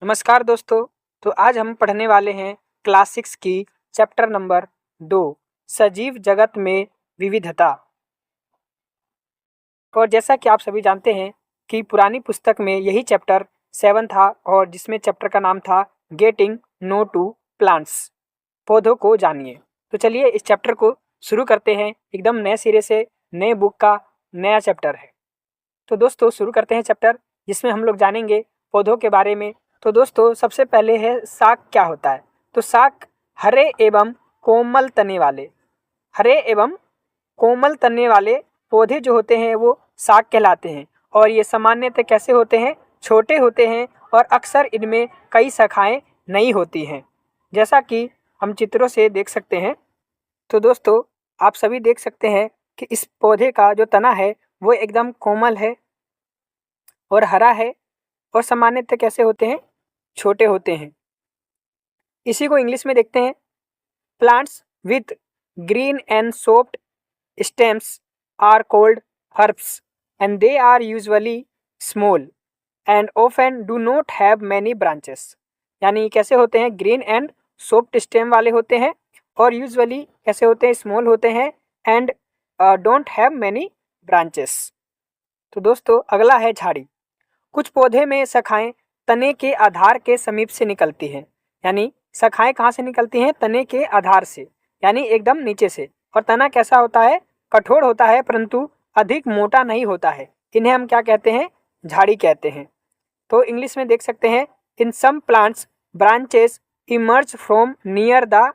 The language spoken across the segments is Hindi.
नमस्कार दोस्तों। तो आज हम पढ़ने वाले हैं क्लास 6 की चैप्टर नंबर 2 सजीव जगत में विविधता। और जैसा कि आप सभी जानते हैं कि पुरानी पुस्तक में यही चैप्टर 7 था और जिसमें चैप्टर का नाम था गेटिंग नो टू प्लांट्स, पौधों को जानिए। तो चलिए इस चैप्टर को शुरू करते हैं। एकदम नए सिरे से नए बुक का नया चैप्टर है। तो दोस्तों शुरू करते हैं चैप्टर, जिसमें हम लोग जानेंगे पौधों के बारे में। तो दोस्तों सबसे पहले है शाक क्या होता है। तो शाक हरे एवं कोमल तने वाले पौधे जो होते हैं वो शाक कहलाते हैं। और ये सामान्यतः कैसे होते हैं, छोटे होते हैं और अक्सर इनमें कई शाखाएं नहीं होती हैं, जैसा कि हम चित्रों से देख सकते हैं। तो दोस्तों आप सभी देख सकते हैं कि इस पौधे का जो तना है वो एकदम कोमल है और हरा है और सामान्यतः कैसे होते हैं, छोटे होते हैं। इसी को इंग्लिश में देखते हैं। Plants with green and soft stems are called herbs and they are usually small and often do not have many branches. यानी कैसे होते हैं, ग्रीन एंड सॉफ्ट स्टेम वाले होते हैं और यूजुअली कैसे होते हैं, स्मॉल होते हैं and don't have many branches. तो दोस्तों अगला है झाड़ी। कुछ पौधे में शाखाएं तने के आधार के समीप से निकलती हैं। यानी शाखाएं कहाँ से निकलती हैं, तने के आधार से, यानी एकदम नीचे से। और तना कैसा होता है, कठोर होता है परंतु अधिक मोटा नहीं होता है। इन्हें हम क्या कहते हैं, झाड़ी कहते हैं। तो इंग्लिश में देख सकते हैं, in some plants branches emerge from near the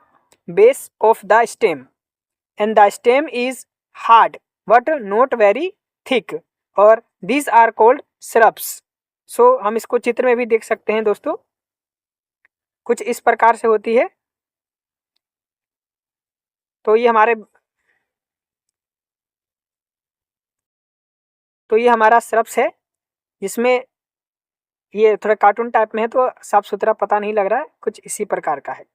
base of the stem and the stem is hard but not very thick और these are called shrubs. So हम इसको चित्र में भी देख सकते हैं दोस्तों, कुछ इस प्रकार से होती है। तो ये हमारा श्रब्स है, जिसमें ये थोड़ा कार्टून टाइप में है तो साफ सुथरा पता नहीं लग रहा है, कुछ इसी प्रकार का है।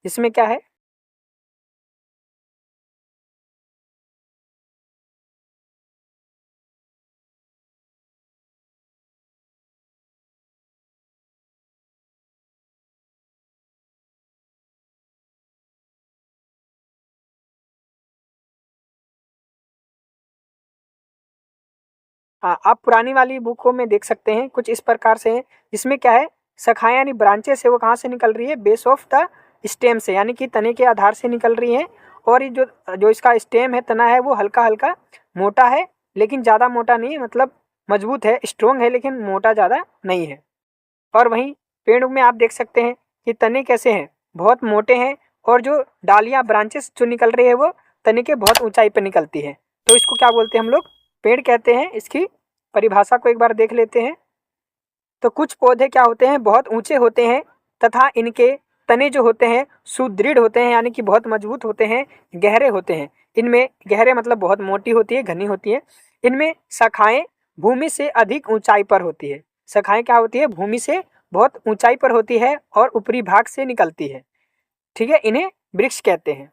इसमें क्या है, हाँ आप पुरानी वाली बुकों में देख सकते हैं, कुछ इस प्रकार से है। जिसमें क्या है, शाखाएं यानी ब्रांचेस है वो कहाँ से निकल रही है, बेस ऑफ द स्टेम से, यानी कि तने के आधार से निकल रही है। और ये जो जो इसका स्टेम है, तना है, वो हल्का हल्का मोटा है, लेकिन ज़्यादा मोटा नहीं है, मतलब मजबूत है, स्ट्रोंग है, लेकिन मोटा ज़्यादा नहीं है। और वहीं पेड़ में आप देख सकते हैं कि तने कैसे हैं, बहुत मोटे हैं और जो डालियाँ ब्रांचेस जो निकल रही है वो तने के बहुत ऊंचाई पर निकलती है। तो इसको क्या बोलते हैं हम लोग, पेड़ कहते हैं। इसकी परिभाषा को एक बार देख लेते हैं। तो कुछ पौधे क्या होते हैं, बहुत ऊंचे होते हैं तथा इनके तने जो होते हैं सुदृढ़ होते हैं, यानी कि बहुत मजबूत होते हैं, गहरे होते हैं। इनमें गहरे मतलब बहुत मोटी होती है, घनी होती है। इनमें शाखाएं भूमि से अधिक ऊंचाई पर होती है। शाखाएं क्या होती है, भूमि से बहुत ऊंचाई पर होती है और ऊपरी भाग से निकलती है। ठीक है, इन्हें वृक्ष कहते हैं।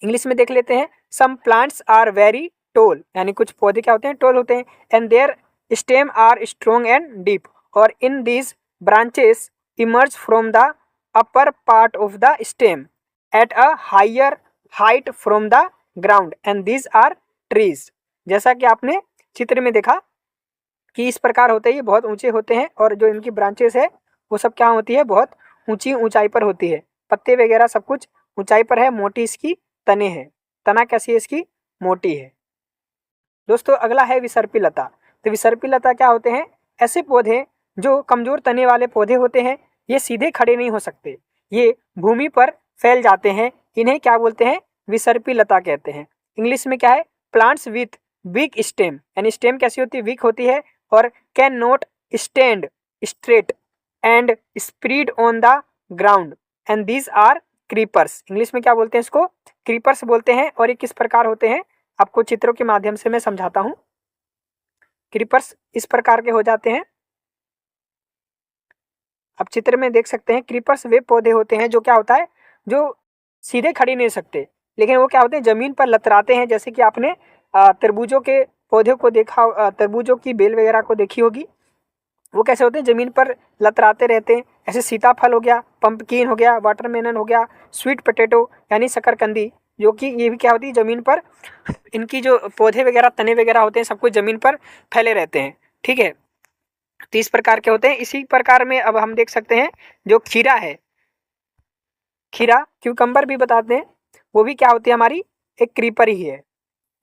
इंग्लिश में देख लेते हैं। Some plants are very tall, यानी कुछ पौधे क्या होते हैं, टोल होते हैं। And their stem are strong and deep और in these branches emerge from the upper part of the stem at a higher height from the ground and these are trees. जैसा कि आपने चित्र में देखा कि इस प्रकार होते ही बहुत ऊंचे होते हैं और जो इनकी ब्रांचेस है वो सब क्या होती है, बहुत ऊंचाई पर होती है। पत्ते वगैरह सब कुछ ऊंचाई पर है, मोटी इसकी तने हैं। तना कैसी है इसकी, मोटी है। दोस्तों अगला है विसर्पी लता। तो विसर्पी लता क्या होते हैं, ऐसे पौधे जो कमजोर तने वाले पौधे होते हैं। ये सीधे खड़े नहीं हो सकते, ये भूमि पर फैल जाते हैं। इन्हें क्या बोलते हैं, विसर्पी लता कहते हैं। इंग्लिश में क्या है, प्लांट्स विथ वीक स्टेम, यानी स्टेम कैसी होती है, वीक होती है और can not stand straight and spread on the ground and these are creepers. English में क्या बोलते हैं, इसको क्रीपर्स बोलते हैं। और ये किस प्रकार होते हैं, आपको चित्रों के माध्यम से मैं समझाता हूं। क्रीपर्स इस प्रकार के हो जाते हैं, आप चित्र में देख सकते हैं। क्रीपर्स वे पौधे होते हैं जो क्या होता है, जो सीधे खड़ी नहीं सकते, लेकिन वो क्या होते हैं, जमीन पर लतराते हैं। जैसे कि आपने तरबूजों के पौधे को देखा, तरबूजों की बेल वगैरह को देखी होगी, वो कैसे होते हैं, जमीन पर लतराते रहते हैं। ऐसे सीताफल हो गया, पंपकिन हो गया, वाटरमेलन हो गया, स्वीट पोटैटो यानी शकरकंदी, जो कि ये भी क्या होती है, जमीन पर इनकी जो पौधे वगैरह तने वगैरह होते हैं सब कुछ जमीन पर फैले रहते हैं। ठीक है, तो इस प्रकार के होते हैं। इसी प्रकार में अब हम देख सकते हैं जो खीरा है, खीरा क्यूकम्बर भी बताते हैं, वो भी क्या होती है, हमारी एक क्रीपर ही है।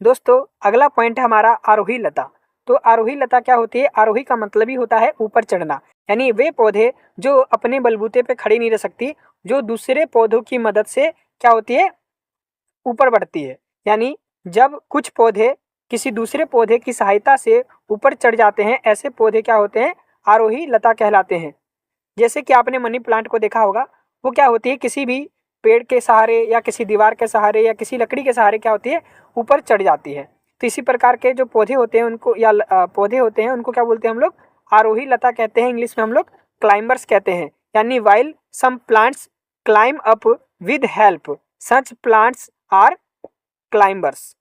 दोस्तों अगला पॉइंट है हमारा आरोही लता। तो आरोही लता क्या होती है, आरोही का मतलब ही होता है ऊपर चढ़ना, यानी वे पौधे जो अपने बलबूते पे खड़ी नहीं रह सकती, जो दूसरे पौधों की मदद से क्या होती है, ऊपर बढ़ती है। यानी जब कुछ पौधे किसी दूसरे पौधे की सहायता से ऊपर चढ़ जाते हैं, ऐसे पौधे क्या होते हैं, आरोही लता कहलाते हैं। जैसे कि आपने मनी प्लांट को देखा होगा, वो क्या होती है, किसी भी पेड़ के सहारे या किसी दीवार के सहारे या किसी लकड़ी के सहारे क्या होती है, ऊपर चढ़ जाती है। तो इसी प्रकार के जो पौधे होते हैं उनको या पौधे होते हैं उनको क्या बोलते हैं हम लोग, आरोही लता कहते हैं। इंग्लिश में हम लोग क्लाइंबर्स कहते हैं। यानी while some plants climb up with help, such plants are climbers.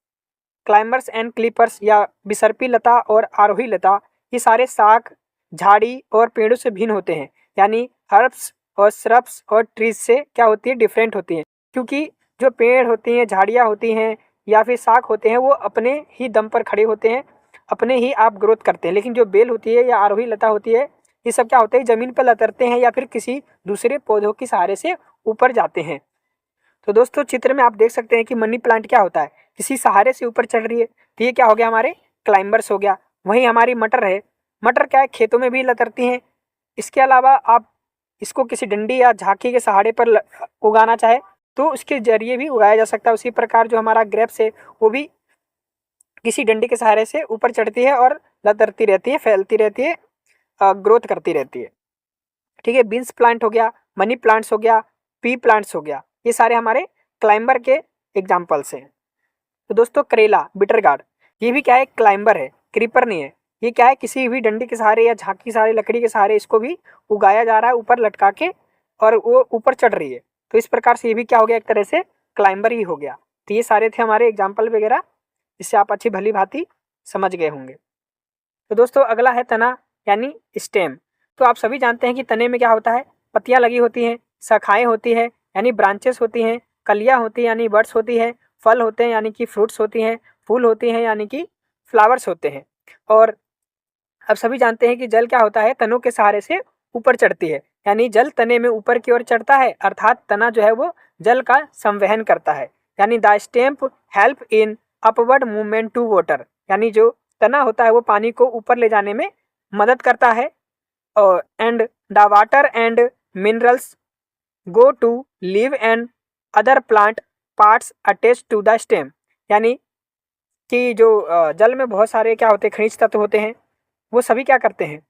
Climbers and creepers या बिसर्पी लता और आरोही लता, ये सारे शाख, झाड़ी और पेड़ों से भिन्न होते हैं। यानी हर्ब्स और श्रब्स और ट्रीज से क्या होती है, डिफरेंट होती हैं। क्योंकि जो पेड़ होती हैं, झाड़ियाँ होती हैं या फिर शाख होते हैं, वो अपने ही दम पर खड़े होते हैं, अपने ही आप ग्रोथ करते हैं। लेकिन जो बेल होती है या आरोही लता होती है, ये सब क्या होते हैं, जमीन पर लतरते हैं या फिर किसी दूसरे पौधों के सहारे से ऊपर जाते हैं। तो दोस्तों चित्र में आप देख सकते हैं कि मनी प्लांट क्या होता है, किसी सहारे से ऊपर चढ़ रही है, तो ये क्या हो गया, हमारे क्लाइंबर्स हो गया। वहीं हमारी मटर है, मटर क्या है, खेतों में भी लतरती हैं। इसके अलावा आप इसको किसी डंडी या झांकी के सहारे पर उगाना चाहे तो उसके जरिए भी उगाया जा सकता है। उसी प्रकार जो हमारा ग्रेप्स है वो भी किसी डंडी के सहारे से ऊपर चढ़ती है और लतरती रहती है, फैलती रहती है, ग्रोथ करती रहती है। ठीक है, बीन्स प्लांट हो गया, मनी प्लांट्स हो गया, पी प्लांट्स हो गया, ये सारे हमारे क्लाइंबर के एग्जाम्पल्स हैं। तो दोस्तों करेला, बिटर गार्ड, ये भी क्या है, क्लाइंबर है, क्रीपर नहीं है। ये क्या है, किसी भी डंडी के सहारे या झांकी के सहारे, लकड़ी के सहारे इसको भी उगाया जा रहा है ऊपर लटका के, और वो ऊपर चढ़ रही है। तो इस प्रकार से ये भी क्या हो गया, एक तरह से क्लाइंबर ही हो गया। तो ये सारे थे हमारे एग्जाम्पल वगैरह, इससे आप अच्छी भली भांति समझ गए होंगे। तो दोस्तों अगला है तना यानी स्टेम। तो आप सभी जानते हैं कि तने में क्या होता है, पत्तियां लगी होती हैं, शाखाएं होती है यानी ब्रांचेस होती हैं, कलियां होती हैं यानी बर्ड्स होती है, फल होते हैं यानी कि फ्रूट्स होती हैं, फूल होती हैं यानी कि फ्लावर्स होते हैं। और अब सभी जानते हैं कि जल क्या होता है, तनों के सहारे से ऊपर चढ़ती है। यानी जल तने में ऊपर की ओर चढ़ता है, अर्थात तना जो है वो जल का संवहन करता है। यानी the stem help in upward movement to water, यानी जो तना होता है वो पानी को ऊपर ले जाने में मदद करता है। और and the water and minerals go to leaves and other plant parts attach to the stem, यानी कि जो जल में बहुत सारे क्या होते हैं, खनिज तत्व होते हैं, वो सभी क्या करते हैं,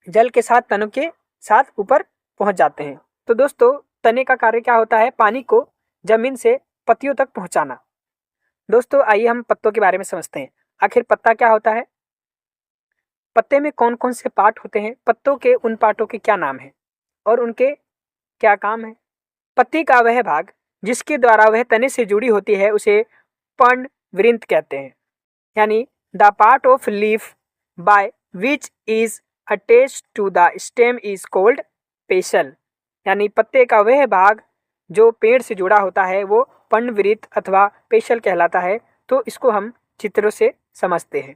जल के साथ तनों के साथ ऊपर पहुंच जाते हैं। तो दोस्तों तने का कार्य क्या होता है, पानी को जमीन से पत्तियों तक पहुंचाना। दोस्तों आइए हम पत्तों के बारे में समझते हैं। आखिर पत्ता क्या होता है, पत्ते में कौन कौन से पार्ट होते हैं, पत्तों के उन पार्टों के क्या नाम है और उनके क्या काम है। पत्ती का वह भाग जिसके द्वारा वह तने से जुड़ी होती है उसे पर्णवृंत कहते हैं। यानी the part of leaf by which is attached to the stem is called petiole. यानी पत्ते का वह भाग जो पेड़ से जुड़ा होता है वो पर्णवृंत अथवा पेशल कहलाता है। तो इसको हम चित्रों से समझते हैं।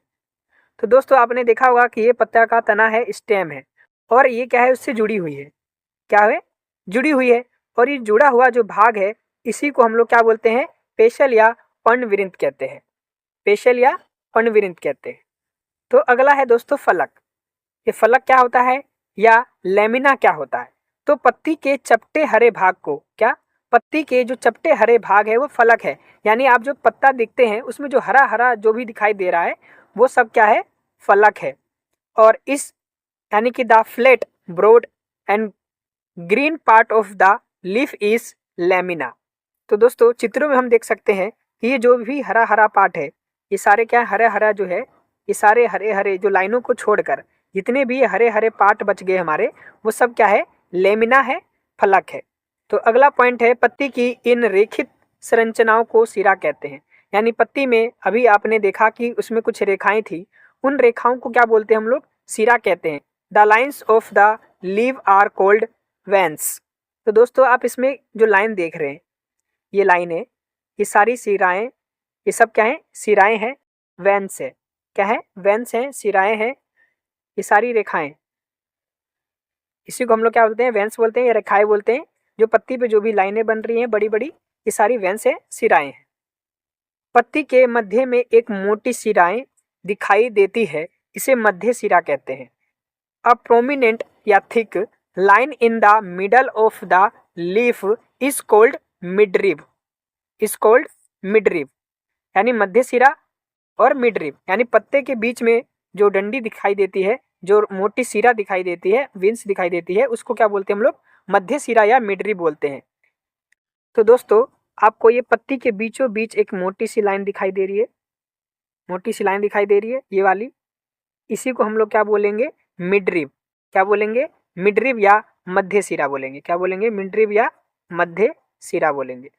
तो दोस्तों आपने देखा होगा कि ये पत्ता का तना है, स्टेम है, और ये क्या है, उससे जुड़ी हुई है, क्या है, जुड़ी हुई है। और ये जुड़ा हुआ जो भाग है इसी को हम लोग क्या बोलते हैं, पेशल या पर्णवृंत कहते हैं, पेशल या पर्णवृंत कहते हैं। तो अगला है दोस्तों फलक। ये फलक क्या होता है या लेमिना क्या होता है, तो पत्ती के चपटे हरे भाग को, क्या, पत्ती के जो चपटे हरे भाग है वो फलक है। यानी आप जो पत्ता देखते हैं उसमें जो हरा हरा जो भी दिखाई दे रहा है वो सब क्या है, फलक है। और इस यानी कि the flat broad and green part of the leaf is lamina. तो दोस्तों चित्रों में हम देख सकते हैं कि ये जो भी हरा हरा पार्ट है, ये सारे क्या हरा हरा जो है, ये सारे हरे हरे जो लाइनों को छोड़कर जितने भी हरे हरे पार्ट बच गए हमारे, वो सब क्या है, लेमिना है, फलक है। तो अगला पॉइंट है पत्ती की इन रेखित संरचनाओं को सिरा कहते हैं। यानी पत्ती में अभी आपने देखा कि उसमें कुछ रेखाएं थी, उन रेखाओं को क्या बोलते हैं हम लोग, सिरा कहते हैं। The lines of the leaf are called veins. तो दोस्तों आप इसमें जो लाइन देख रहे हैं, ये लाइन है, ये सारी सिराएं, ये सब क्या है, सिराएं हैं, वेन्स है, क्या है, वेन्स हैं, सिराएं हैं, ये सारी रेखाएं, इसी को हम लोग क्या बोलते हैं, वेन्स बोलते हैं या रेखाएं बोलते हैं। जो पत्ती पे जो भी लाइनें बन रही हैं बड़ी बड़ी, ये सारी वेन्स है, सिराएं हैं। पत्ती के मध्य में एक मोटी सिराएं दिखाई देती है, इसे मध्य सिरा कहते हैं। अ प्रोमिनेंट या thick line in the middle of the leaf is called midrib, is called midrib, यानी मध्य सिरा और मिडरिब, यानी पत्ते के बीच में जो डंडी दिखाई देती है, जो मोटी सिरा दिखाई देती है, विंस दिखाई देती है, उसको क्या बोलते हैं हम लोग, मध्य सिरा या मिडरिब बोलते हैं। तो दोस्तों आपको ये पत्ती के बीचों बीच एक मोटी सी लाइन दिखाई दे रही है, मोटी सी लाइन दिखाई दे रही है, ये वाली, इसी को हम लोग क्या बोलेंगे, मिडरिब, क्या बोलेंगे, मिडरिब या मध्य सिरा बोलेंगे, क्या बोलेंगे, मिडरिब या मध्य सिरा बोलेंगे।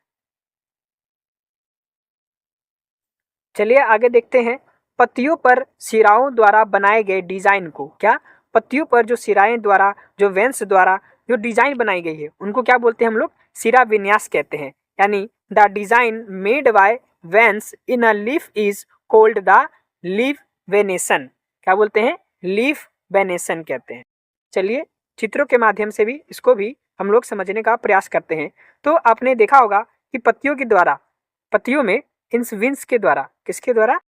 चलिए आगे देखते हैं, पत्तियों पर सिराओं द्वारा बनाए गए डिजाइन को, क्या, पत्तियों पर जो सिराएं द्वारा, जो वेन्स द्वारा जो डिजाइन बनाई गई है, उनको क्या बोलते हैं हम लोग, सिरा विन्यास कहते हैं। यानी the design made by veins in a leaf is called the leaf venation, क्या बोलते हैं, लीफ वेनेशन कहते हैं। चलिए चित्रों के माध्यम से भी इसको भी हम लोग समझने का प्रयास करते हैं। तो आपने देखा होगा कि पत्तियों के द्वारा, पत्तियों में इन विंस के द्वारा, किसके द्वारा,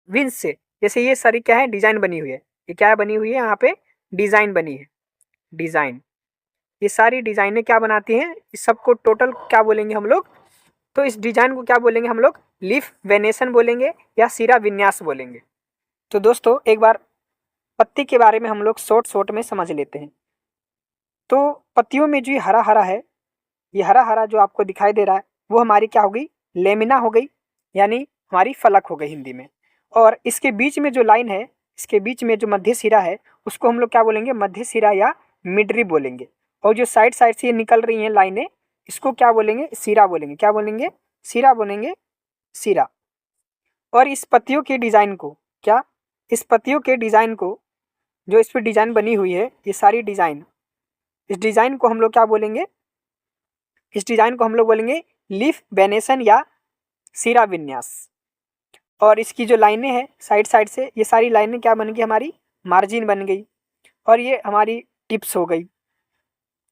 विंस से, जैसे ये सारी क्या है, डिजाइन बनी हुई है, ये क्या बनी हुई है, यहाँ पे डिजाइन बनी है, डिजाइन, ये सारी डिजाइनें क्या बनाती हैं, इस सबको टोटल क्या बोलेंगे हम लोग, तो इस डिजाइन को क्या बोलेंगे हम लोग, लीफ वेनेशन बोलेंगे या सिरा विन्यास बोलेंगे। तो दोस्तों एक बार पत्ती के बारे में हम लोग शॉर्ट में समझ लेते हैं। तो पत्तियों में जो ये हरा हरा है, ये हरा हरा जो आपको दिखाई दे रहा है, वो हमारी क्या हो गई, लेमिना हो गई, यानी हमारी फलक हो गई हिंदी में। और इसके बीच में जो लाइन है, इसके बीच में जो मध्य सिरा है, उसको हम लोग क्या बोलेंगे, मध्य सिरा या मिडरिब बोलेंगे। और जो साइड साइड से ये निकल रही हैं लाइनें, इसको क्या बोलेंगे, सिरा बोलेंगे, क्या बोलेंगे, सिरा बोलेंगे, सिरा। और इस पत्तियों के डिजाइन को, क्या, इस पत्तियों के डिजाइन को, जो इस पर डिजाइन बनी हुई है, ये सारी डिजाइन, इस डिजाइन को हम लोग क्या बोलेंगे, इस डिजाइन को हम लोग बोलेंगे लीफ वेनेशन या सिरा विन्यास। और इसकी जो लाइनें हैं साइड साइड से, ये सारी लाइनें क्या बन गई, हमारी मार्जिन बन गई, और ये हमारी टिप्स हो गई।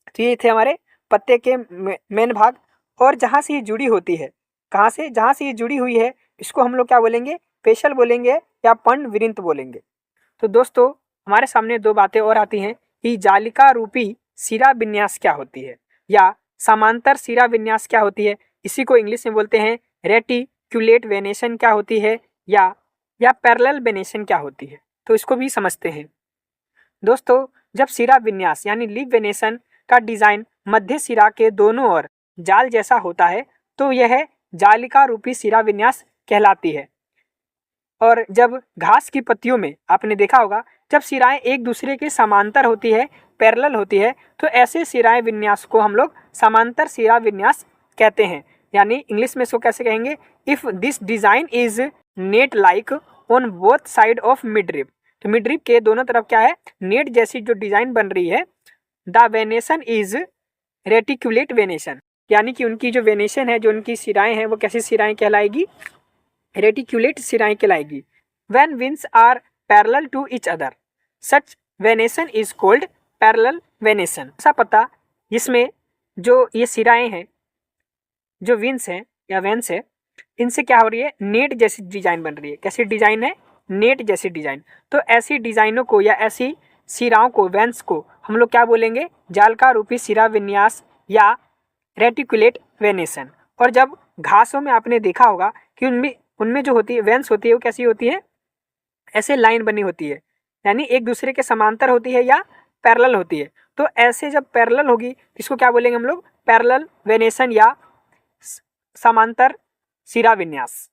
तो ये थे हमारे पत्ते के मेन भाग। और जहाँ से ये जुड़ी होती है, कहाँ से, जहाँ से ये जुड़ी हुई है, इसको हम लोग क्या बोलेंगे, पेशल बोलेंगे या पर्ण विरिंत बोलेंगे। तो दोस्तों हमारे सामने दो बातें और आती हैं कि जालिका रूपी सिरा विन्यास क्या होती है, या समांतर सिरा विन्यास क्या होती है, इसी को इंग्लिश में बोलते हैं रेटिक्युलेट वेनेशन क्या होती है, या पैरेलल वेनेशन क्या होती है। तो इसको भी समझते हैं। दोस्तों जब सिरा विन्यास यानी लीफ वेनेशन का डिजाइन मध्य सिरा के दोनों ओर जाल जैसा होता है, तो यह जालिका रूपी सिरा विन्यास कहलाती है। और जब घास की पत्तियों में आपने देखा होगा, जब सिराएं एक दूसरे के समांतर होती है, पैरेलल होती है, तो ऐसे सिराएं विन्यास को हम लोग समांतर सिरा विन्यास कहते हैं। यानी इंग्लिश में इसको कैसे कहेंगे, if this design is net like on both side of midrib, तो मिडरिब के दोनों तरफ क्या है, नेट जैसी जो डिजाइन बन रही है, the venation is reticulate venation, यानी कि उनकी जो वेनेशन है, जो उनकी सिराएं हैं, वो कैसी सिराएं कहलाएगी, रेटिक्युलेट सिराएं कहलाएगी। When veins are parallel to each other such venation is called parallel venation. ऐसा पता जिसमें जो ये सिराएं हैं, जो विंस हैं या वेन्स है, इनसे क्या हो रही है, नेट जैसी डिजाइन बन रही है। कैसी डिजाइन है, नेट जैसी डिजाइन। तो ऐसी डिजाइनों को या ऐसी सिराओं को, वेन्स को हम लोग क्या बोलेंगे, जालिका रूपी सिरा विन्यास या रेटिकुलेट वेनेशन। और जब घासों में आपने देखा होगा कि उनमें जो होती है वेन्स होती है, वो कैसी होती है, ऐसे लाइन बनी होती है, यानी एक दूसरे के समांतर होती है या पैरेलल होती है। तो ऐसे जब पैरेलल होगी तो इसको क्या बोलेंगे हम लोग, पैरेलल वेनेशन या समांतर सिरा विन्यास।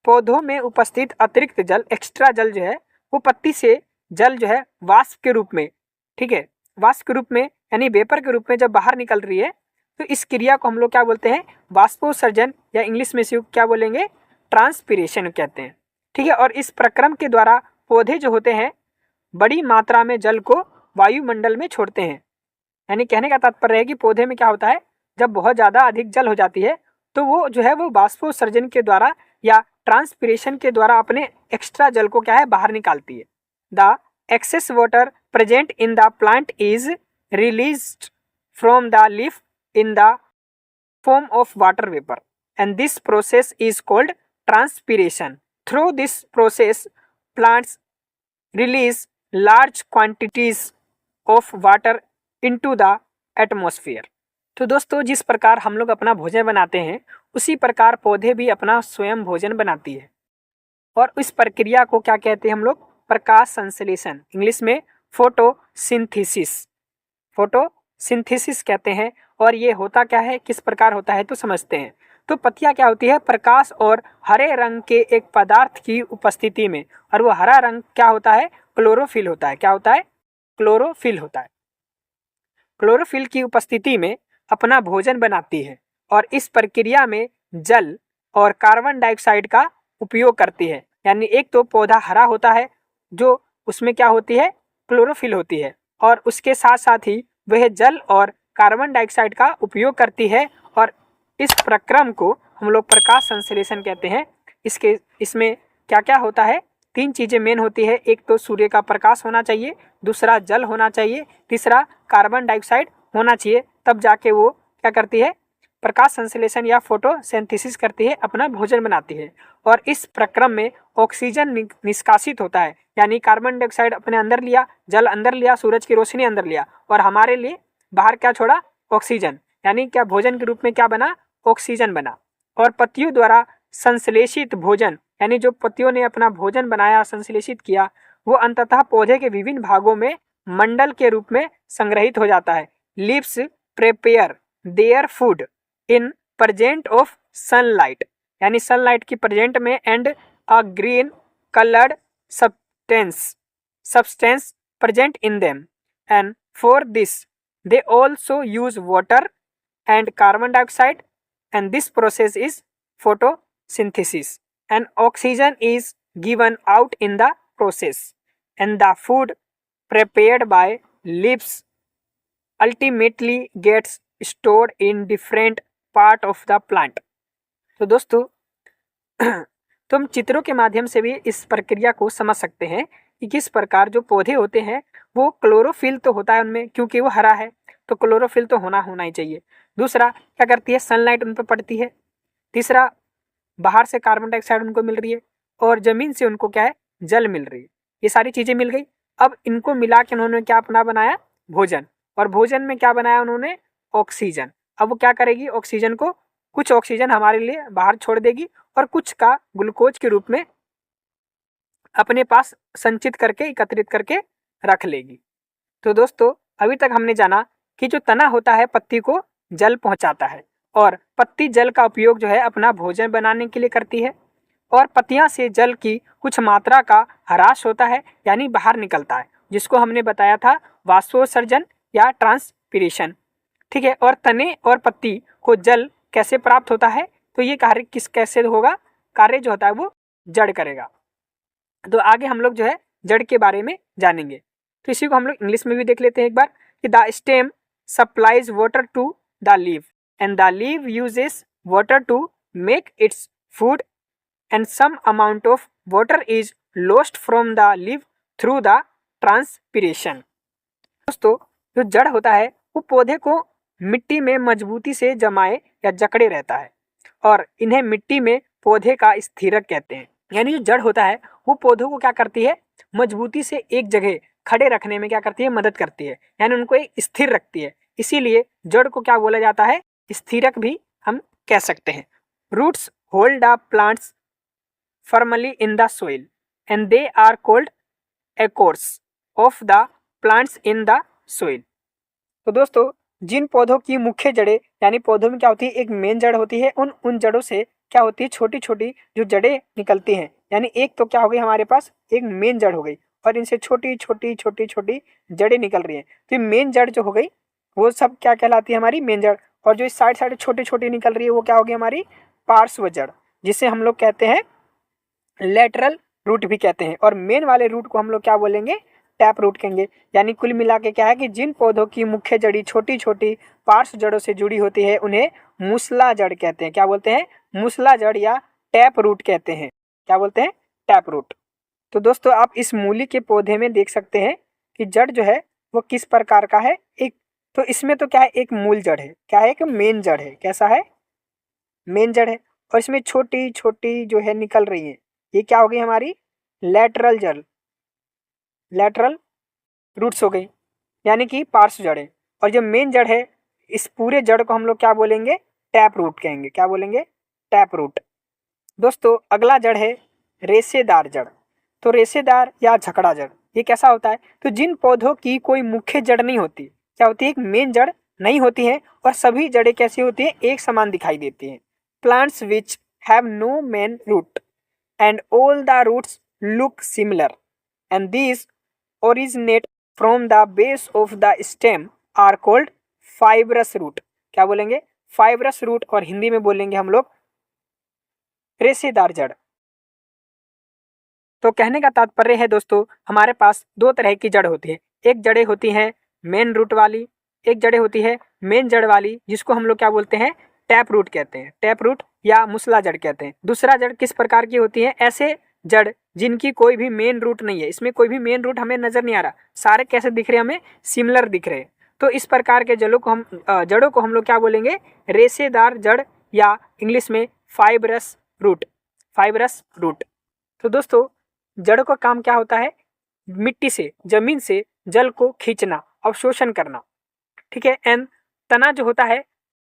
पौधों में उपस्थित अतिरिक्त जल, एक्स्ट्रा जल जो है, वो पत्ती से जल जो है वाष्प के रूप में, ठीक है, वाष्प के रूप में यानी वेपर के रूप में जब बाहर निकल रही है, तो इस क्रिया को हम लोग क्या बोलते हैं, वाष्पोत्सर्जन, या इंग्लिश में इसे क्या बोलेंगे, ट्रांसपीरेशन कहते हैं। ठीक है, और इस प्रक्रम के द्वारा पौधे जो होते हैं बड़ी मात्रा में जल को वायुमंडल में छोड़ते हैं। यानी कहने का तात्पर्य है कि पौधे में क्या होता है, जब बहुत ज़्यादा अधिक जल हो जाती है तो वो जो है वो बाष्पोत्सर्जन के द्वारा या ट्रांसपिरेशन के द्वारा अपने एक्स्ट्रा जल को क्या है बाहर निकालती है। The excess water present in the plant is released from the leaf in the form of water vapor, and this process is called transpiration. Through this process, plants release large quantities of water into the atmosphere. तो दोस्तों, जिस प्रकार हम लोग अपना भोजन बनाते हैं उसी प्रकार पौधे भी अपना स्वयं भोजन बनाती है, और इस प्रक्रिया को क्या कहते हैं हम लोग, प्रकाश संश्लेषण, इंग्लिश में फोटोसिंथेसिस, फोटोसिंथेसिस कहते हैं। और ये होता क्या है, किस प्रकार होता है तो समझते हैं। तो पत्तियां क्या होती है, प्रकाश और हरे रंग के एक पदार्थ की उपस्थिति में, और वो हरा रंग क्या होता है, क्लोरोफिल होता है। क्या होता है, क्लोरोफिल होता है। क्लोरोफिल की उपस्थिति में अपना भोजन बनाती है, और इस प्रक्रिया में जल और कार्बन डाइऑक्साइड का उपयोग करती है। यानी एक तो पौधा हरा होता है जो उसमें क्या होती है, क्लोरोफिल होती है, और उसके साथ साथ ही वह जल और कार्बन डाइऑक्साइड का उपयोग करती है, और इस प्रक्रम को हम लोग प्रकाश संश्लेषण कहते हैं। इसमें क्या क्या होता है, 3 चीज़ें मेन होती है। एक तो सूर्य का प्रकाश होना चाहिए, दूसरा जल होना चाहिए, तीसरा कार्बन डाइऑक्साइड होना चाहिए, तब जाके वो क्या करती है, प्रकाश संश्लेषण या फोटोसिंथेसिस करती है, अपना भोजन बनाती है। और इस प्रक्रम में ऑक्सीजन निष्कासित होता है, यानी कार्बन डाइऑक्साइड अपने अंदर लिया, जल अंदर लिया, सूरज की रोशनी अंदर लिया, और हमारे लिए बाहर क्या छोड़ा, ऑक्सीजन। यानी क्या भोजन के रूप में क्या बना, ऑक्सीजन बना। और पत्तियों द्वारा संश्लेषित भोजन, यानी जो पत्तियों ने अपना भोजन बनाया, संश्लेषित किया, वो अंततः पौधे के विभिन्न भागों में मंडल के रूप में संग्रहित हो जाता है। Leaves prepare their food in present of sunlight, यानी सनलाइट की प्रेजेंट में, and a green coloured substance present in them, and for this they also use water and carbon dioxide, and this process is photosynthesis, and oxygen is given out in the process, and the food prepared by leaves ultimately gets stored in different part of the plant. तो दोस्तों तो हम चित्रों के माध्यम से भी इस प्रक्रिया को समझ सकते हैं कि किस प्रकार जो पौधे होते हैं वो क्लोरोफिल तो होता है उनमें, क्योंकि वो हरा है तो क्लोरोफिल तो होना ही चाहिए। दूसरा क्या करती है, सनलाइट उन पर पड़ती है। तीसरा, बाहर से कार्बन डाइऑक्साइड उनको मिल रही है, और ज़मीन से उनको क्या है, जल मिल रही है। ये सारी चीज़ें मिल गई। अब इनको मिला के उन्होंने क्या अपना बनाया, भोजन, और भोजन में क्या बनाया उन्होंने, ऑक्सीजन। अब वो क्या करेगी, ऑक्सीजन को, कुछ ऑक्सीजन हमारे लिए बाहर छोड़ देगी और कुछ का ग्लूकोज के रूप में अपने पास संचित करके, एकत्रित करके रख लेगी। तो दोस्तों, अभी तक हमने जाना कि जो तना होता है पत्ती को जल पहुंचाता है, और पत्ती जल का उपयोग जो है अपना भोजन बनाने के लिए करती है, और पत्तियां से जल की कुछ मात्रा का ह्रास होता है, यानी बाहर निकलता है, जिसको हमने बताया था वाष्पोत्सर्जन या ट्रांसपिरेशन। ठीक है। और तने और पत्ती को जल कैसे प्राप्त होता है, तो ये कार्य कैसे होगा, कार्य जो होता है वो जड़ करेगा। तो आगे हम लोग जो है जड़ के बारे में जानेंगे। तो इसी को हम लोग इंग्लिश में भी देख लेते हैं एक बार, कि the stem supplies water to the leaf, and the leaf uses water to make its food, and some amount of water is lost from the leaf through the transpiration. दोस्तों, जो जड़ होता है वो पौधे को मिट्टी में मजबूती से जमाए या जकड़े रहता है, और इन्हें मिट्टी में पौधे का स्थिरक कहते हैं। यानी जो जड़ होता है वो पौधों को क्या करती है, मजबूती से एक जगह खड़े रखने में क्या करती है, मदद करती है, यानी उनको एक स्थिर रखती है। इसीलिए जड़ को क्या बोला जाता है, स्थिरक भी हम कह सकते हैं। Roots hold the plants firmly in the soil, and they are called anchors of the plants in the soil. तो दोस्तों, जिन पौधों की मुख्य जड़ें, यानी पौधों में क्या होती है, एक मेन जड़ होती है, उन जड़ों से क्या होती है, छोटी छोटी जो जड़ें निकलती हैं। यानी एक तो क्या हो गई हमारे पास, एक मेन जड़ हो गई, और इनसे छोटी छोटी छोटी छोटी जड़ें निकल रही हैं। तो ये मेन जड़ जो हो गई वो सब क्या कहलाती है, हमारी मेन जड़। और जो इस साइड साइड छोटी छोटी निकल रही है वो क्या होगी, हमारी पार्श्व जड़, जिसे हम लोग कहते हैं लेटरल रूट भी कहते हैं। और मेन वाले रूट को हम लोग क्या बोलेंगे, टैप रूट कहेंगे। यानी कुल मिला के क्या है कि जिन पौधों की मुख्य जड़ी छोटी छोटी पार्श्व जड़ों से जुड़ी होती है उन्हें मूसला जड़ कहते हैं। क्या बोलते हैं? मूसला जड़ या टैप रूट कहते हैं। क्या बोलते हैं? Tap root. तो दोस्तों आप इस मूली के पौधे में देख सकते हैं कि जड़ जो है वो किस प्रकार का है। एक तो इसमें तो क्या है, एक मूल जड़ है, क्या है, एक मेन जड़ है। कैसा है? मेन जड़ है। और इसमें छोटी छोटी जो है निकल रही है, ये क्या हो गई हमारी? लेटरल जड़, लेटरल रूट्स हो गई, यानी कि पार्श्व जड़ें। और जो मेन जड़ है, इस पूरे जड़ को हम लोग क्या बोलेंगे? टैप रूट कहेंगे। क्या बोलेंगे? Tap root. दोस्तों अगला जड़ है रेशेदार जड़। तो रेशेदार या झकड़ा जड़ ये कैसा होता है? तो जिन पौधों की कोई मुख्य जड़ नहीं होती, क्या होती है? एक मेन जड़ नहीं होती है और सभी जड़ें कैसी होती है? एक समान दिखाई देती हैं। Plants which have no main root and all the roots look similar and this originate from the base of the stem are called fibrous root. क्या बोलेंगे? Fibrous root. और हिंदी में बोलेंगे हम लोग रेशेदार जड़। तो कहने का तात्पर्य है दोस्तों, हमारे पास दो तरह की जड़ होती है। एक जड़ें होती हैं मेन रूट वाली, एक जड़ें होती है मेन जड़ वाली, जिसको हम लोग क्या बोलते हैं? टैप रूट कहते हैं। टैप रूट या मूसला जड़ कहते हैं। दूसरा जड़ किस प्रकार की होती है? ऐसे जड़ जिनकी कोई भी मेन रूट नहीं है। इसमें कोई भी मेन रूट हमें नजर नहीं आ रहा, सारे कैसे दिख रहे हैं? हमें सिमिलर दिख रहे हैं। तो इस प्रकार के जड़ों को हम लोग क्या बोलेंगे? रेशेदार जड़ या इंग्लिश में फाइब्रस रूट। Fibrous root. तो दोस्तों जड़ का काम क्या होता है? मिट्टी से, जमीन से जल को खींचना, अवशोषण करना। ठीक है। एंड तना जो होता है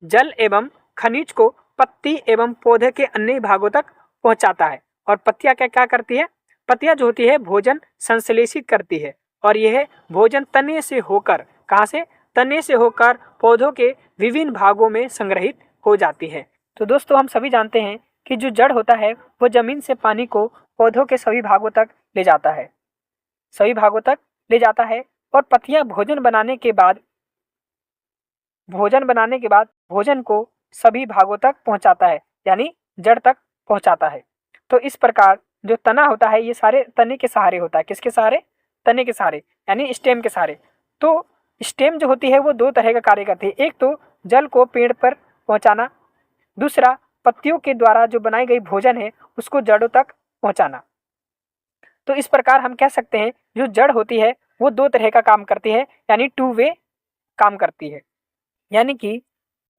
जल एवं खनिज को पत्ती एवं पौधे के अन्य भागों तक पहुंचाता है। और पत्तियां क्या क्या करती है? पत्तियां जो होती है भोजन संश्लेषित करती है और यह भोजन तने से होकर, कहां से? तने से होकर पौधों के विभिन्न भागों में संग्रहित हो जाती है। तो दोस्तों हम सभी जानते हैं कि जो जड़ होता है वो जमीन से पानी को पौधों के सभी भागों तक ले जाता है, सभी भागों तक ले जाता है। और पत्तियां भोजन बनाने के बाद भोजन को सभी भागों तक पहुंचाता है, यानी जड़ तक पहुंचाता है। तो इस प्रकार जो तना होता है ये सारे तने के सहारे होता है। किसके सहारे? तने के सहारे, यानी स्टेम के सहारे। तो स्टेम जो होती है वो दो तरह का कार्य करती है। एक तो जल को पेड़ पर पहुंचाना, दूसरा पत्तियों के द्वारा जो बनाई गई भोजन है उसको जड़ों तक पहुंचाना। तो इस प्रकार हम कह सकते हैं जो जड़ होती है वो दो तरह का काम करती है, यानी टू वे काम करती है। यानी कि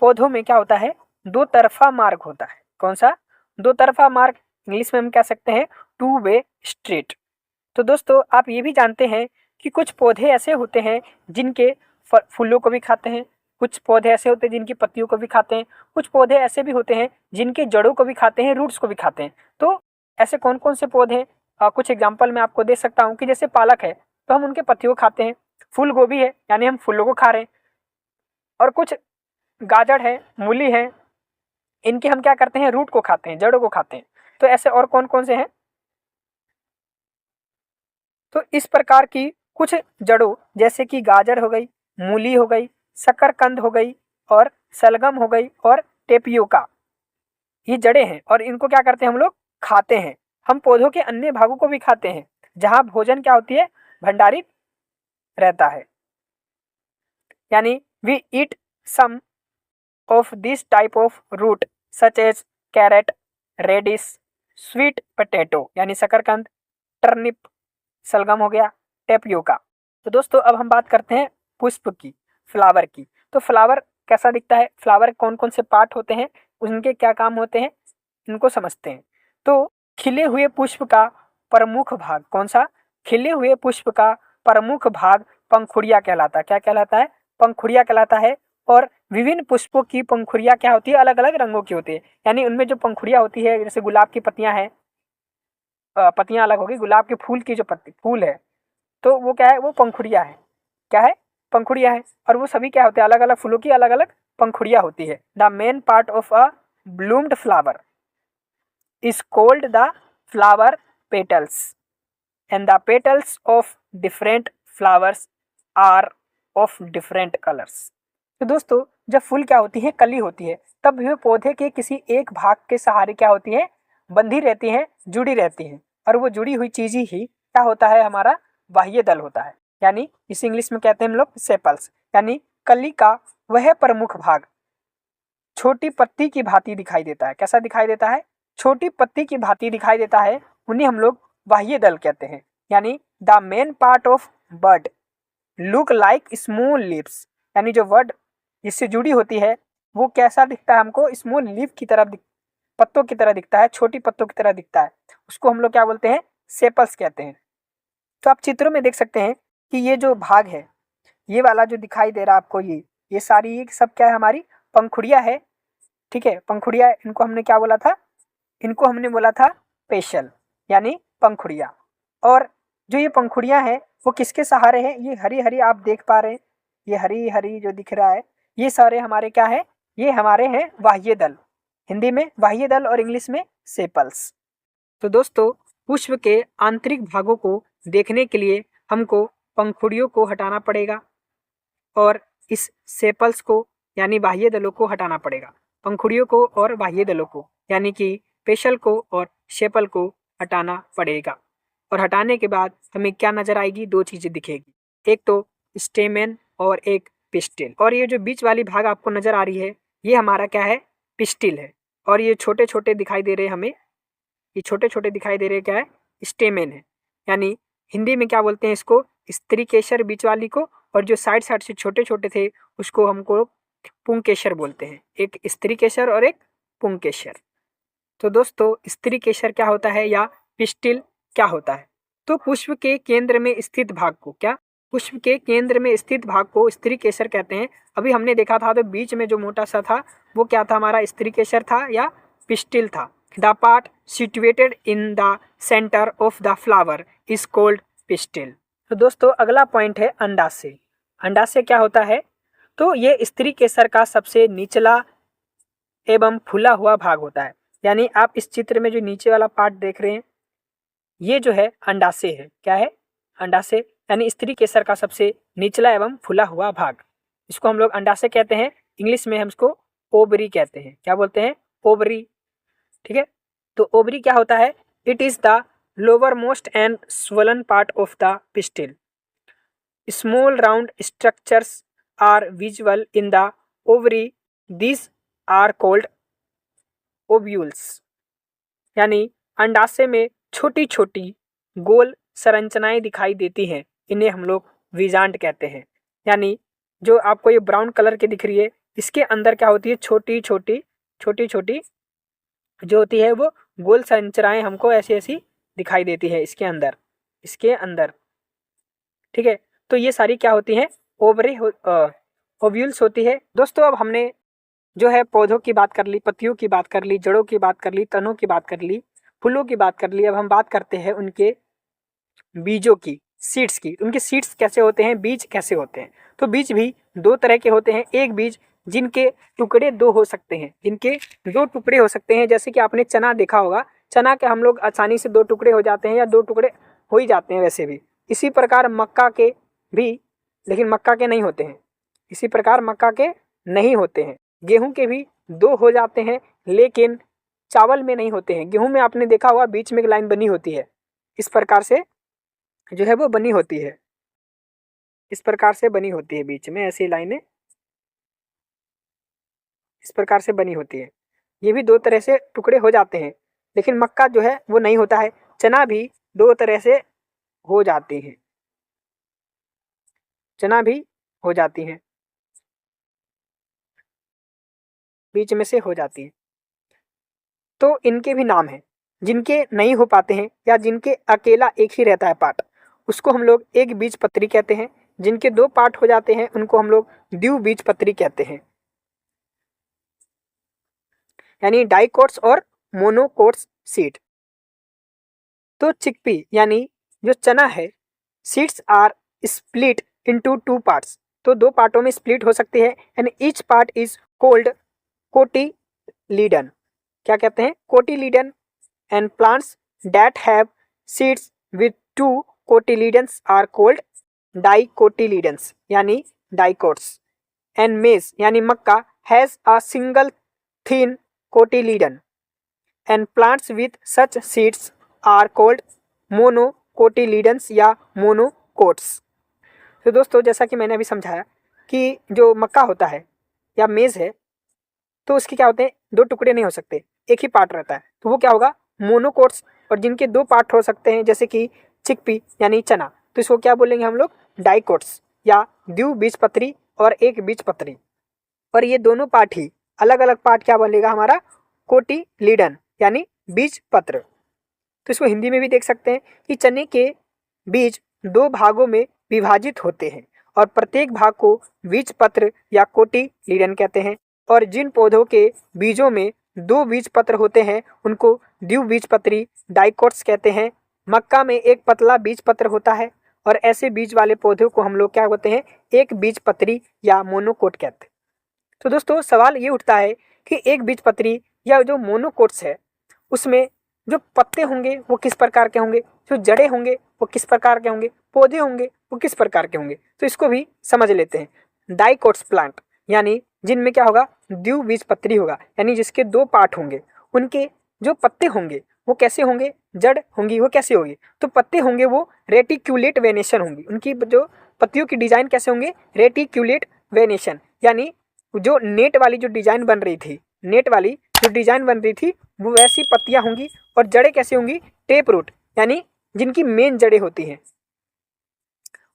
पौधों में क्या होता है? दो तरफा मार्ग होता है। कौन सा? दो तरफा मार्ग। इंग्लिश में हम कह सकते हैं टू वे स्ट्रीट। तो दोस्तों आप ये भी जानते हैं कि कुछ पौधे ऐसे होते हैं जिनके फूलों को भी खाते हैं, कुछ पौधे ऐसे होते हैं जिनकी पत्तियों को भी खाते हैं, कुछ पौधे ऐसे भी होते हैं जिनके जड़ों को भी खाते हैं, रूट्स को भी खाते हैं। तो ऐसे कौन कौन से पौधे हैं? कुछ एग्जाम्पल मैं आपको दे सकता हूँ कि जैसे पालक है तो हम उनके पत्तियों को खाते हैं, फूल गोभी है यानी हम फूलों को खा रहे हैं, और कुछ गाजर है, मूली है, इनके हम क्या करते हैं? रूट को खाते हैं, जड़ों को खाते हैं। तो ऐसे और कौन कौन से हैं? तो इस प्रकार की कुछ जड़ों जैसे कि गाजर हो गई, मूली हो गई, शकरकंद हो गई और सलगम हो गई और टेपियोका, ये जड़ें हैं और इनको क्या करते हैं? हम लोग खाते हैं। हम पौधों के अन्य भागों को भी खाते हैं जहां भोजन क्या होती है? भंडारित रहता है। यानी we eat some of this type of root such as carrot, radish, sweet potato यानी शकरकंद, टर्निप, सलगम हो गया, टेपियोका। तो दोस्तों अब हम बात करते हैं पुष्प की, फ्लावर की। तो फ्लावर कैसा दिखता है? फ्लावर कौन कौन से पार्ट होते हैं, उनके क्या काम होते हैं, इनको समझते हैं। तो खिले हुए पुष्प का प्रमुख भाग कौन सा? खिले हुए पुष्प का प्रमुख भाग पंखुड़िया कहलाता है। क्या कहलाता है? पंखुड़िया कहलाता है। और विभिन्न पुष्पों की पंखुड़िया क्या होती है? अलग अलग रंगों की होती है। यानी उनमें जो पंखुड़िया होती है, जैसे गुलाब की पत्तियां हैं, पत्तियां अलग होगी, गुलाब के फूल की जो फूल है तो वो क्या है? वो पंखुड़िया है। क्या है? पंखुड़िया है। और वो सभी क्या होते हैं? अलग अलग फूलों की अलग अलग पंखुड़िया होती है। The main part of a bloomed flower is called the flower petals and the petals of different flowers are of different colors। तो दोस्तों जब फूल क्या होती है? कली होती है, तब वह पौधे के किसी एक भाग के सहारे क्या होती है? बंधी रहती हैं, जुड़ी रहती हैं। और वो जुड़ी हुई चीज ही क्या होता है? हमारा बाह्य दल होता है। यानी इसे इंग्लिश में कहते हैं हम लोग सेपल्स, यानी कली का वह प्रमुख भाग छोटी पत्ती की भांति दिखाई देता है। कैसा दिखाई देता है? छोटी पत्ती की भांति दिखाई देता है, उन्हें हम लोग बाह्य दल कहते हैं। यानी the main part of bird look like small leaves, यानी जो वर्ड इससे जुड़ी होती है वो कैसा दिखता है हमको? स्मॉल लीव की तरह, पत्तों की तरह दिखता है, छोटी पत्तों की तरह दिखता है। उसको हम लोग क्या बोलते हैं? सेपल्स कहते हैं। तो आप चित्रों में देख सकते हैं कि ये जो भाग है, ये वाला जो दिखाई दे रहा है आपको, ये सारी ये सब क्या है? हमारी पंखुड़िया है। ठीक है, पंखुड़िया, इनको हमने क्या बोला था? इनको हमने बोला था पेशल, यानी पंखुड़िया। और जो ये पंखुड़िया है वो किसके सहारे है? ये हरी हरी आप देख पा रहे हैं, ये हरी हरी जो दिख रहा है, ये सारे हमारे क्या है? ये हमारे हैं बाह्य दल, हिंदी में बाह्य दल और इंग्लिश में सेपल्स। तो दोस्तों, पुष्प के आंतरिक भागों को देखने के लिए हमको पंखुड़ियों को हटाना पड़ेगा और इस सेपल्स को यानी बाह्य दलों को हटाना पड़ेगा। पंखुड़ियों को और बाह्य दलों को यानी कि पेशल को और सेपल को हटाना पड़ेगा। और हटाने के बाद हमें क्या नजर आएगी? दो चीजें दिखेगी, एक तो स्टेमेन और एक पिस्टिल। और ये जो बीच वाली भाग आपको नजर आ रही है ये हमारा क्या है? पिस्टिल है। और ये छोटे छोटे दिखाई दे रहे हैं हमें, ये छोटे छोटे दिखाई दे रहे क्या है? स्टेमेन है। यानी हिंदी में क्या बोलते हैं इसको? स्त्रीकेसर बीच वाली को, और जो साइड साइड से छोटे छोटे थे उसको हमको पुंकेसर बोलते हैं। एक स्त्रीकेसर और एक पुंकेसर। तो दोस्तों, स्त्रीकेसर क्या होता है या पिस्टिल क्या होता है? तो पुष्प के केंद्र में स्थित भाग को क्या? पुष्प के केंद्र में स्थित भाग को स्त्रीकेसर कहते हैं। अभी हमने देखा था तो बीच में जो मोटा सा था वो क्या था? हमारा स्त्रीकेसर था या पिस्टिल था। The part situated in the centre of the flower is called pistil. तो दोस्तों, अगला पॉइंट है अंडाशय। अंडाशय क्या होता है? तो ये स्त्रीकेसर का सबसे निचला एवं फूला हुआ भाग होता है। यानी आप इस चित्र में जो नीचे वाला पार्ट देख रहे हैं ये जो है अंडाशय है। क्या है? अंडाशय, यानी स्त्रीकेसर का सबसे निचला एवं फूला हुआ भाग, इसको हम लोग अंडाशय कहते हैं। इंग्लिश में हम इसको ओवरी कहते हैं। क्या बोलते हैं? ओवरी। ठीक है, तो ओवरी क्या होता है? It is the lowermost and swollen part of the pistil. Small round structures are visible in the ovary, this are called ovules. यानी अंडाशय में छोटी छोटी गोल संरचनाएं दिखाई देती हैं, इन्हें हम लोग विजांड कहते हैं। यानी जो आपको ये ब्राउन कलर की दिख रही है इसके अंदर क्या होती है? छोटी छोटी जो होती है वो गोल संरचनाएं हमको ऐसी ऐसी दिखाई देती है इसके अंदर। ठीक है, तो ये सारी क्या होती हैं? ओव्यूल्स होती है। दोस्तों, अब हमने जो है पौधों की बात कर ली, पत्तियों की बात कर ली, जड़ों की बात कर ली, तनों की बात कर ली, फूलों की बात कर ली। अब हम बात करते हैं उनके बीजों की, सीड्स की। उनके सीड्स कैसे होते हैं? बीज कैसे होते हैं? तो बीज भी दो तरह के होते हैं। एक बीज जिनके टुकड़े दो हो सकते हैं, जिनके दो टुकड़े हो सकते हैं। जैसे कि आपने चना देखा होगा, चना के हम लोग आसानी से दो टुकड़े हो जाते हैं या दो टुकड़े हो ही जाते हैं वैसे भी। इसी प्रकार मक्का के भी, लेकिन मक्का के नहीं होते हैं। इसी प्रकार मक्का के नहीं होते हैं। गेहूं के भी दो हो जाते हैं लेकिन चावल में नहीं होते हैं। गेहूं में आपने देखा होगा बीच में एक लाइन बनी होती है, इस प्रकार से जो है वो बनी होती है, इस प्रकार से बनी होती है, बीच में ऐसी लाइनें इस प्रकार से बनी होती है। ये भी दो तरह से टुकड़े हो जाते हैं, लेकिन मक्का जो है वो नहीं होता है। चना भी दो तरह से हो जाती हैं, चना भी हो जाती हैं, बीच में से हो जाती है। तो इनके भी नाम हैं। जिनके नहीं हो पाते हैं या जिनके अकेला एक ही रहता है पार्ट, उसको हम लोग एक बीजपत्री कहते हैं। जिनके दो पार्ट हो जाते हैं उनको हम लोग द्विबीजपत्री कहते हैं, यानी डाइकोट्स और मोनोकोट्स सीड। तो चिकपी यानी जो चना है, seeds are split into two parts. तो दो पार्टों में स्प्लिट हो सकती है, and each part is called cotyledon. क्या कहते हैं? Cotyledon. And plants that have seeds with two cotyledons are called dicotyledons, यानी डाइकोट्स। एंड मेज यानी मक्का has a single thin cotyledon, and plants with such seeds are called monocotyledons या मोनोकोट्स। तो दोस्तों जैसा कि मैंने अभी समझाया कि जो मक्का होता है या मेज़ है, तो उसके क्या होते हैं, दो टुकड़े नहीं हो सकते, एक ही पार्ट रहता है, तो वो क्या होगा, मोनोकोट्स। और जिनके दो पार्ट हो सकते हैं जैसे कि चिकपी यानी चना, तो इसको क्या बोलेंगे हम लोग, डाइकोट्स या द्विबीजपत्री और एक बीजपत्री। और ये दोनों पार्ट ही अलग अलग पार्ट क्या बनेगा हमारा, कोटिलीडन यानी बीज पत्र। तो इसको हिंदी में भी देख सकते हैं कि चने के बीज दो भागों में विभाजित होते हैं और प्रत्येक भाग को बीज पत्र या कोटिलीडन कहते हैं। और जिन पौधों के बीजों में दो बीज पत्र होते हैं उनको द्विबीजपत्री डाइकोट्स कहते हैं। मक्का में एक पतला बीज पत्र होता है और ऐसे बीज वाले पौधों को हम लोग क्या कहते हैं, एक बीजपत्री या मोनोकोट कहते हैं। तो दोस्तों सवाल ये उठता है कि एक बीजपत्री या जो मोनोकोट्स है उसमें जो पत्ते होंगे वो किस प्रकार के होंगे, जो जड़ें होंगे वो किस प्रकार के होंगे, पौधे होंगे वो किस प्रकार के होंगे, तो इसको भी समझ लेते हैं। डाइकोट्स प्लांट यानी जिनमें क्या होगा, द्विबीजपत्री होगा, यानी जिसके दो पार्ट होंगे, उनके जो पत्ते होंगे वो कैसे होंगे, जड़ होंगी वो कैसे होगी, तो पत्ते होंगे वो रेटिक्यूलेट वेनेशन होंगी, उनकी जो पत्तियों की डिजाइन कैसे होंगे, रेटिक्यूलेट वेनेशन, यानी जो नेट वाली जो डिजाइन बन रही थी, नेट वाली जो डिजाइन बन रही थी वो वैसी पत्तियां होंगी। और जड़ें कैसी होंगी, टेप रूट, यानी जिनकी मेन जड़ें होती हैं।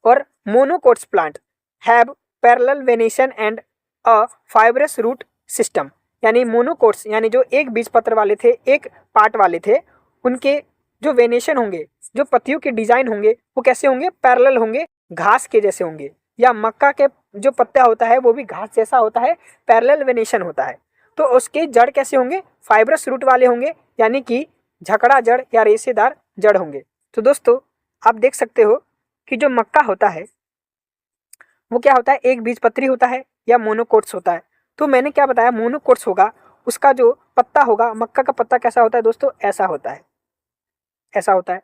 और monocots plant have parallel venation and a fibrous root system, यानी मोनोकोट्स यानी जो एक बीज पत्र वाले थे, एक पार्ट वाले थे, उनके जो वेनेशन होंगे, जो पत्तियों के डिजाइन होंगे वो कैसे होंगे, पैरेलल होंगे, घास के जैसे होंगे। या मक्का के जो पत्ता होता है वो भी घास जैसा होता है, पैरेलल वेनेशन होता है। तो उसके जड़ कैसे होंगे, फाइब्रस रूट वाले होंगे, यानी कि झकड़ा जड़ या रेशेदार जड़ होंगे। तो दोस्तों आप देख सकते हो कि जो मक्का होता है वो क्या होता है, एक बीजपत्री होता है या मोनोकोट्स होता है। तो मैंने क्या बताया, मोनोकोट्स होगा, उसका जो पत्ता होगा, मक्का का पत्ता कैसा होता है दोस्तों, ऐसा होता है, ऐसा होता है,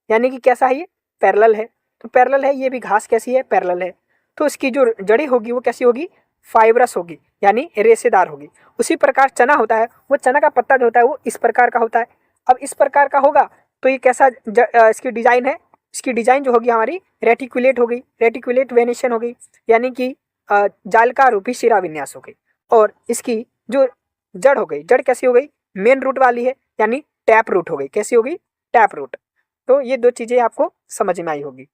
यानी कि कैसा है, ये पैरेलल है। तो पैरेलल है, ये भी घास कैसी है, पैरेलल है। तो इसकी जो जड़ें होगी वो कैसी होगी, फाइब्रस होगी, यानी रेशेदार होगी। उसी प्रकार चना होता है, वो चना का पत्ता जो होता है वो इस प्रकार का होता है। अब इस प्रकार का होगा तो ये कैसा इसकी डिजाइन है, इसकी डिजाइन जो होगी हमारी रेटिकुलेट हो गई, रेटिकुलेट वेनेशन हो गई, यानी कि जालका रूपी शिरा विन्यास हो गई। और इसकी जो जड़ हो गई, जड़ कैसी हो गई, मेन रूट वाली है, यानी टैप रूट हो गई, कैसी हो गई, टैप रूट। तो ये दो चीजें आपको समझ में आई होगी।